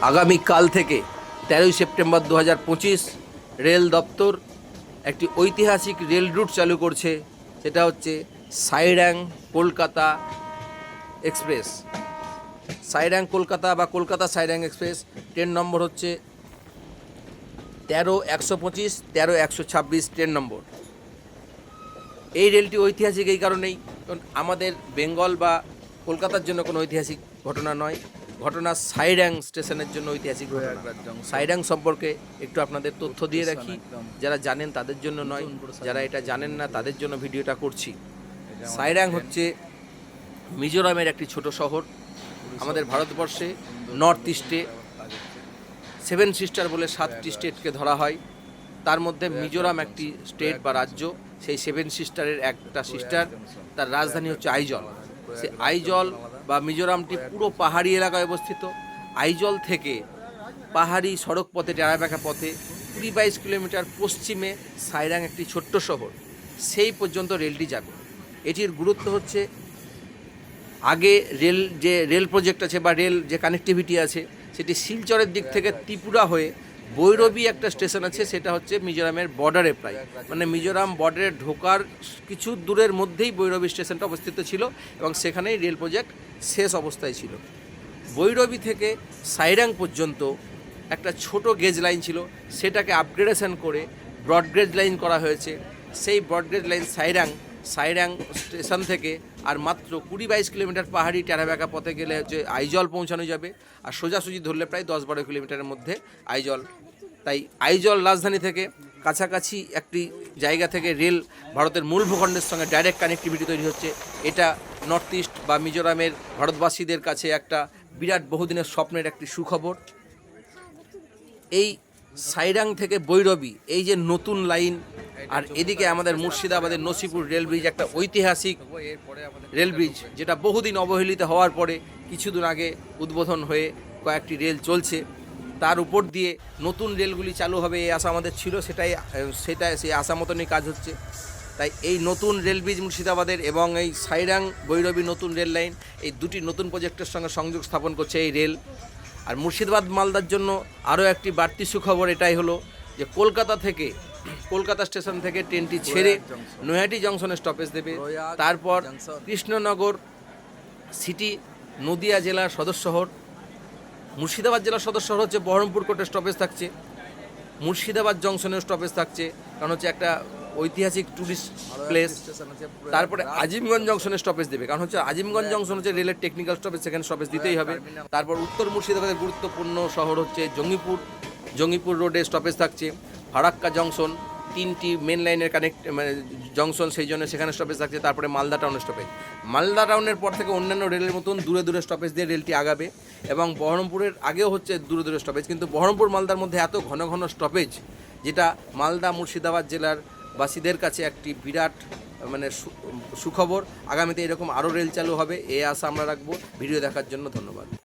আগামীকাল থেকে 13ই September 2025 rail দপ্তর একটি ঐতিহাসিক রেল রুট চালু করছে। সেটা হচ্ছে সাইড্যাং কলকাতা এক্সপ্রেস। সাইড্যাং কলকাতা বা কলকাতা সাইড্যাং এক্সপ্রেস ট্রেন নম্বর হচ্ছে 13-125, 13-126 ট্রেন নম্বর। এই রেলটি ঐতিহাসিক এই কারণেই, কারণ আমাদের বেঙ্গল বা কলকাতার জন্য কোনো ঐতিহাসিক ঘটনা নয়, ঘটনা সাইড্যাং স্টেশনের জন্য ঐতিহাসিক ঘটনা। সাইড্যাং সম্পর্কে একটু আপনাদের তথ্য দিয়ে রাখি, যারা জানেন তাদের জন্য নয়, যারা এটা জানেন না তাদের জন্য ভিডিওটা করছি। সাইড্যাং হচ্ছে মিজোরামের একটি ছোট শহর। আমাদের ভারতবর্ষে নর্থ ইস্টে 7 সিস্টার বলে 7টি স্টেটকে ধরা হয়, তার মধ্যে মিজোরাম একটি স্টেট বা রাজ্য। সেই 7 সিস্টারের একটা সিস্টার, তার রাজধানী হচ্ছে আইজল। সে আইজল বা মিজোরামটি পুরো পাহাড়ি এলাকায় অবস্থিত। আইজল থেকে পাহাড়ি সড়ক পথে, টেরাবেঁকা পথে 20-22 কিলোমিটার পশ্চিমে সাইড্যাং একটি ছোট্ট শহর, সেই পর্যন্ত রেলটি যাবে। এটির গুরুত্ব হচ্ছে, আগে রেল প্রজেক্ট আছে বা রেল যে কানেক্টিভিটি আছে, সেটি শিলচরের দিক থেকে ত্রিপুরা হয়ে বৈরবী একটা স্টেশন আছে, সেটা হচ্ছে মিজোরামের বর্ডারে প্রায়, মানে মিজোরাম বর্ডারে ঢোকার কিছু দূরের মধ্যেই বৈরবী স্টেশনটা অবস্থিত ছিল এবং সেখানেই রেল প্রজেক্ট শেষ অবস্থায় ছিল। বৈরবী থেকে সাইড্যাং পর্যন্ত একটা ছোট গেজ লাইন ছিল, সেটাকে আপগ্রেডেশন করে ব্রডগেজ লাইন করা হয়েছে। সেই ব্রডগেজ লাইন সাইড্যাং স্টেশন থেকে আর মাত্র 20-22 কিলোমিটার পাহাড়ি টেরাবেঁকা পথে গেলে হচ্ছে আইজল পৌঁছানো যাবে, আর সোজাসুজি ধরলে প্রায় 10-12 কিলোমিটারের মধ্যে আইজল। তাই আইজল রাজধানী থেকে কাছাকাছি একটি জায়গা থেকে রেল ভারতের মূল ভূখণ্ডের সঙ্গে ডাইরেক্ট কানেক্টিভিটি তৈরি হচ্ছে। এটা নর্থ ইস্ট বা মিজোরামের ভারতবাসীদের কাছে একটা বিরাট বহুদিনের স্বপ্নের একটি সুখবর। এই সাইড্যাং থেকে বৈরবী, এই যে নতুন লাইন, আর এদিকে আমাদের মুর্শিদাবাদের নসিপুর রেল ব্রিজ, একটা ঐতিহাসিক রেল ব্রিজ, যেটা বহুদিন অবহেলিত হওয়ার পরে কিছুদিন আগে উদ্বোধন হয়ে কয়েকটি রেল চলছে। তার উপর দিয়ে নতুন রেলগুলি চালু হবে, এই আশা আমাদের ছিল, সেই আশা মতনই কাজ হচ্ছে। তাই এই নতুন রেল ব্রিজ মুর্শিদাবাদের এবং এই সাইড্যাং বৈরবী নতুন রেল লাইন, এই দুটি নতুন প্রজেক্টের সঙ্গে সংযোগ স্থাপন করছে এই রেল। আর মুর্শিদাবাদ মালদার জন্য আরও একটি বাড়তি সুখবর এটাই হলো যে কলকাতা স্টেশন থেকে ট্রেনটি ছেড়ে নৈহাটি জংশনে স্টপেজ দেবে। তারপর কৃষ্ণনগর সিটি, নদিয়া জেলার সদর শহর, মুর্শিদাবাদ জেলার সদর শহর হচ্ছে বহরমপুর কোর্টে স্টপেজ থাকছে, মুর্শিদাবাদ জংশনেও স্টপেজ থাকছে, কারণ হচ্ছে একটা ঐতিহাসিক টুরিস্ট প্লেস। তারপরে আজিমগঞ্জ জংশনে স্টপেজ দেবে, কারণ হচ্ছে আজিমগঞ্জ জংশন হচ্ছে রেলের টেকনিক্যাল স্টপেজ, সেখানে স্টপেজ দিতেই হবে। তারপর উত্তর মুর্শিদাবাদের গুরুত্বপূর্ণ শহর হচ্ছে জঙ্গিপুর রোডে স্টপেজ থাকছে। ফারাক্কা জংশন 3টি মেন লাইনের জংশন, সেই জন্য সেখানে স্টপেজ থাকছে। তারপরে মালদা টাউনের স্টপেজ। মালদা টাউনের পর থেকে অন্যান্য রেলের মতন দূরে দূরে স্টপেজ দিয়ে রেলটি আগাবে, এবং বহরমপুরের আগেও হচ্ছে দূরে দূরে স্টপেজ, কিন্তু বহরমপুর মালদার মধ্যে এত ঘন ঘন স্টপেজ, যেটা মালদা মুর্শিদাবাদ জেলার বাসীদের কাছে একটি বিরাট সুখবর। আগামীতে এরকম আরও রেল চালু হবে, এই আশা আমরা রাখবো। ভিডিও দেখার জন্য ধন্যবাদ।